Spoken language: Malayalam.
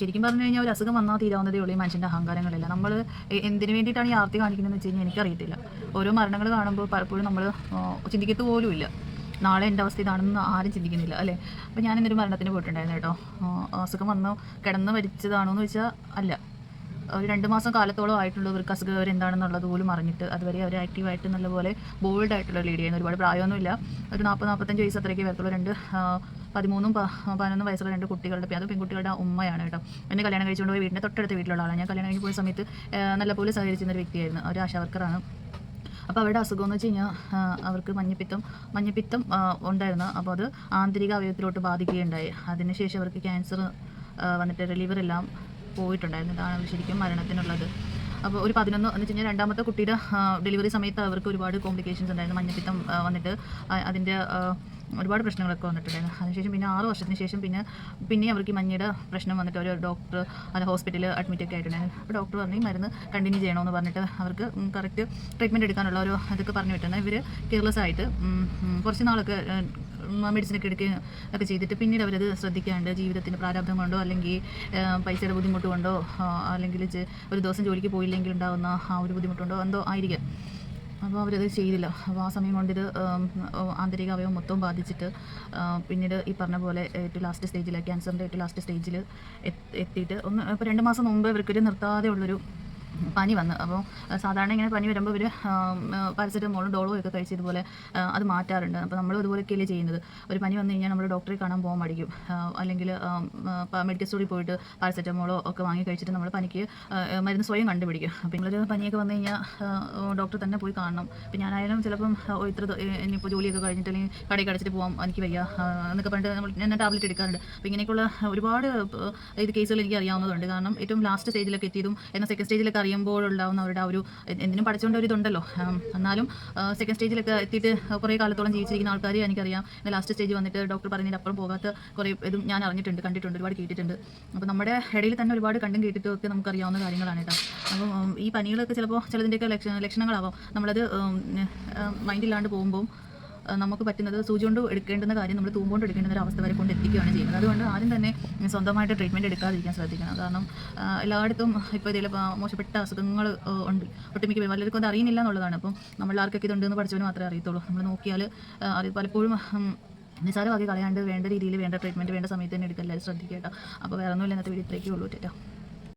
ശരിക്കും പറഞ്ഞു കഴിഞ്ഞാൽ ഒരു അസുഖം വന്നാൽ തീരാവുന്നതേ ഉള്ളൂ ഈ മനുഷ്യൻ്റെ അഹങ്കാരങ്ങളില്ല. നമ്മൾ എന്തിനു വേണ്ടിയിട്ടാണ് ഈ ആർത്തി കാണിക്കുന്നതെന്ന് വെച്ച് കഴിഞ്ഞാൽ എനിക്കറിയത്തില്ല. ഓരോ മരണങ്ങൾ കാണുമ്പോൾ പലപ്പോഴും നമ്മൾ ചിന്തിക്കത്ത് പോലും ഇല്ല, നാളെ എൻ്റെ അവസ്ഥ ഇതാണെന്ന് ആരും ചിന്തിക്കുന്നില്ല അല്ലേ. അപ്പോൾ ഞാൻ ഇന്നൊരു മരണത്തിന് പോയിട്ടുണ്ടായിരുന്നു കേട്ടോ. അസുഖം വന്ന് കിടന്ന് മരിച്ചതാണോ എന്ന് ചോദിച്ചാൽ അല്ല. ഒരു 2 മാസം കാലത്തോളം ആയിട്ടുള്ളൂ ഇവർക്ക് അസുഖം എന്താണെന്നുള്ളത് പോലും അറിഞ്ഞിട്ട്. അതുവരെ അവർ ആക്റ്റീവായിട്ട് നല്ലപോലെ ബോൾഡായിട്ടുള്ള ലീഡ് ചെയ്യുന്നു. ഒരുപാട് പ്രായമൊന്നുമില്ല, ഒരു 40-45 വയസ്സ് അത്രയ്ക്ക് വരത്തുള്ളൂ. 13-11 വയസ്സുള്ള 2 കുട്ടികളുടെ, അത് പെൺകുട്ടികളുടെ ഉമ്മയാണ് കേട്ടോ. എന്നെ കല്യാണം കഴിച്ചുകൊണ്ട് പോയി വീടിൻ്റെ തൊട്ടടുത്ത വീട്ടിലുള്ള ആളാണ്. ഞാൻ കല്യാണം കഴിച്ച് പോയ സമയത്ത് നല്ലപോലെ സഹകരിച്ചിരുന്ന ഒരു വ്യക്തിയായിരുന്നു, ഒരു ആശാവർക്കറാണ്. അപ്പോൾ അവരുടെ അസുഖം എന്ന് വെച്ച് കഴിഞ്ഞാൽ അവർക്ക് മഞ്ഞപ്പിത്തം ഉണ്ടായിരുന്നു. അപ്പോൾ അത് ആന്തരിക അവയവത്തിലോട്ട് ബാധിക്കുകയുണ്ടായി. അതിനുശേഷം അവർക്ക് ക്യാൻസർ വന്നിട്ട് ലിവറെല്ലാം പോയിട്ടുണ്ടായിരുന്നു. ഇതാണ് ശരിക്കും മരണത്തിനുള്ളത്. അപ്പോൾ ഒരു 11 എന്ന് വെച്ച് കഴിഞ്ഞാൽ രണ്ടാമത്തെ കുട്ടിയുടെ ഡെലിവറി സമയത്ത് അവർക്ക് ഒരുപാട് കോംപ്ലിക്കേഷൻസ് ഉണ്ടായിരുന്നു. മഞ്ഞപ്പിത്തം വന്നിട്ട് അതിൻ്റെ ഒരുപാട് പ്രശ്നങ്ങളൊക്കെ വന്നിട്ടുണ്ടായിരുന്നു. അതിനുശേഷം പിന്നെ 6 വർഷത്തിന് ശേഷം പിന്നെ അവർക്ക് മഞ്ഞയുടെ പ്രശ്നം വന്നിട്ട് ഒരു ഡോക്ടർ ഹോസ്പിറ്റലിൽ അഡ്മിറ്റൊക്കെ ആയിട്ടുണ്ടായിരുന്നു. അപ്പോൾ ഡോക്ടർ പറഞ്ഞു മരുന്ന് കണ്ടിന്യൂ ചെയ്യണമെന്ന് പറഞ്ഞിട്ട് അവർക്ക് കറക്റ്റ് ട്രീറ്റ്മെൻറ്റ് എടുക്കാനുള്ള ഒരു ഇതൊക്കെ പറഞ്ഞു വിട്ടുന്നത്. ഇവർ കെയർലെസ് ആയിട്ട് കുറച്ച് നാളൊക്കെ മെഡിസിനൊക്കെ എടുക്കുകയും ഒക്കെ ചെയ്തിട്ട് പിന്നീട് അവരത് ശ്രദ്ധിക്കാണ്ട് ജീവിതത്തിന് പ്രാരാബ്ദം കൊണ്ടോ അല്ലെങ്കിൽ പൈസയുടെ ബുദ്ധിമുട്ട് കൊണ്ടോ അല്ലെങ്കിൽ ഒരു ദിവസം ജോലിക്ക് പോയില്ലെങ്കിൽ ഉണ്ടാകുന്ന ആ ഒരു ബുദ്ധിമുട്ടുണ്ടോ എന്തോ ആയിരിക്കാം. അപ്പോൾ അവരത് ചെയ്തില്ല. അപ്പോൾ ആ സമയം കൊണ്ടിത് ആന്തരിക അവയവം മൊത്തം ബാധിച്ചിട്ട് പിന്നീട് ഈ പറഞ്ഞ പോലെ ഏറ്റവും ലാസ്റ്റ് സ്റ്റേജിൽ, ക്യാൻസറിൻ്റെ ഏറ്റവും ലാസ്റ്റ് സ്റ്റേജിൽ എത്തിയിട്ട് ഇപ്പോൾ 2 മാസം മുമ്പ് ഇവർക്കൊരു നിർത്താതെ ഉള്ളൊരു പനി വന്ന്. അപ്പോൾ സാധാരണ ഇങ്ങനെ പനി വരുമ്പോൾ ഇവർ പാരസെറ്റമോളും ഡോളോ ഒക്കെ കഴിച്ച് ഇതുപോലെ അത് മാറ്റാറുണ്ട്. അപ്പോൾ നമ്മൾ ഇതുപോലെയൊക്കെയല്ലേ ചെയ്യുന്നത്. ഒരു പനി വന്നു കഴിഞ്ഞാൽ നമ്മൾ ഡോക്ടറെ കാണാൻ പോകാൻ മടിക്കും, അല്ലെങ്കിൽ മെഡിക്കൽ സ്റ്റോറിൽ പോയിട്ട് പാരസെറ്റമോളോ ഒക്കെ വാങ്ങി കഴിച്ചിട്ട് നമ്മൾ പനിക്ക് മരുന്ന് സ്വയം കണ്ടുപിടിക്കും. അപ്പോൾ നമ്മളൊരു പനിയൊക്കെ വന്നു കഴിഞ്ഞാൽ ഡോക്ടറെ തന്നെ പോയി കാണണം. ഇപ്പോൾ ഞാനായാലും ചിലപ്പം ഇനിയിപ്പോൾ ജോലിയൊക്കെ കഴിഞ്ഞിട്ട് അല്ലെങ്കിൽ കടയിൽ കടച്ചിട്ട് പോകാം, എനിക്ക് വയ്യ എന്നൊക്കെ പറഞ്ഞിട്ട് ഞാൻ ടാബ്ലറ്റ് എടുക്കാറുണ്ട്. അപ്പോൾ ഇങ്ങനെയൊക്കെയുള്ള ഒരുപാട് കേസുകൾ എനിക്ക് അറിയാവുന്നതുണ്ട്. കാരണം ഏറ്റവും ലാസ്റ്റ് സ്റ്റേജിലൊക്കെ എത്തിയതും എന്നാൽ സെക്കൻഡ് സ്റ്റേജിലൊക്കെ അറിയുമ്പോഴുണ്ടാവുന്ന അവരുടെ ഒരു എന്തിനും പഠിച്ചുകൊണ്ട് ഒരു ഇതുണ്ടല്ലോ. എന്നാലും സെക്കൻഡ് സ്റ്റേജിലൊക്കെ എത്തിയിട്ട് കുറേ കാലത്തോളം ജീവിച്ചിരിക്കുന്ന ആൾക്കാർ എനിക്കറിയാം. ലാസ്റ്റ് സ്റ്റേജ് വന്നിട്ട് ഡോക്ടർ പറഞ്ഞതിന് അപ്പുറം പോകാത്ത കുറേ ഇതും ഞാൻ അറിഞ്ഞിട്ടുണ്ട്, കണ്ടിട്ടുണ്ട്, ഒരുപാട് കേട്ടിട്ടുണ്ട്. അപ്പോൾ നമ്മുടെ ഇടയിൽ തന്നെ ഒരുപാട് കണ്ടും കേട്ടിട്ടും ഒക്കെ നമുക്കറിയാവുന്ന കാര്യങ്ങളാണ് കേട്ടോ. അപ്പോൾ ഈ പനികളൊക്കെ ചിലപ്പോൾ ചിലതിൻ്റെയൊക്കെ ലക്ഷണങ്ങളാവാം. നമ്മളത് മൈൻഡില്ലാണ്ട് പോകുമ്പോൾ നമുക്ക് പറ്റുന്നത് സൂചി കൊണ്ട് എടുക്കേണ്ടുന്ന കാര്യം നമ്മൾ തൂമ്പുകൊണ്ട് എടുക്കേണ്ടുന്ന ഒരു അവസ്ഥ വരെ കൊണ്ട് എത്തിക്കുകയാണ് ചെയ്യുന്നത്. അതുകൊണ്ട് ആദ്യം തന്നെ സ്വന്തമായിട്ട് ട്രീറ്റ്മെൻറ്റ് എടുക്കാതിരിക്കാൻ ശ്രദ്ധിക്കണം. കാരണം എല്ലായിടത്തും ഇപ്പോൾ ഇതിൽ മോശപ്പെട്ട അസുഖങ്ങൾ ഉണ്ട്. ഒട്ടുമിക്ക പലർക്കും അത് അറിയുന്നില്ല എന്നുള്ളതാണ്. അപ്പം നമ്മളാർക്കൊക്കെ ഇതുണ്ടെന്ന് പഠിച്ചവന് മാത്രമേ അറിയത്തുള്ളൂ. നമ്മൾ നോക്കിയാൽ പലപ്പോഴും നിസ്സാരമാക്കി കളയാണ്ട് വേണ്ട രീതിയിൽ വേണ്ട ട്രീറ്റ്മെൻറ്റ് വേണ്ട സമയത്ത് തന്നെ എടുക്കാൻ എല്ലാവരും ശ്രദ്ധിക്കുക കേട്ടോ. അപ്പോൾ വേറെ ഒന്നുമില്ല, ഇന്നത്തെ വീഡിയോ ഇത്രയൊക്കെ ഉള്ളൂ കേട്ടോ.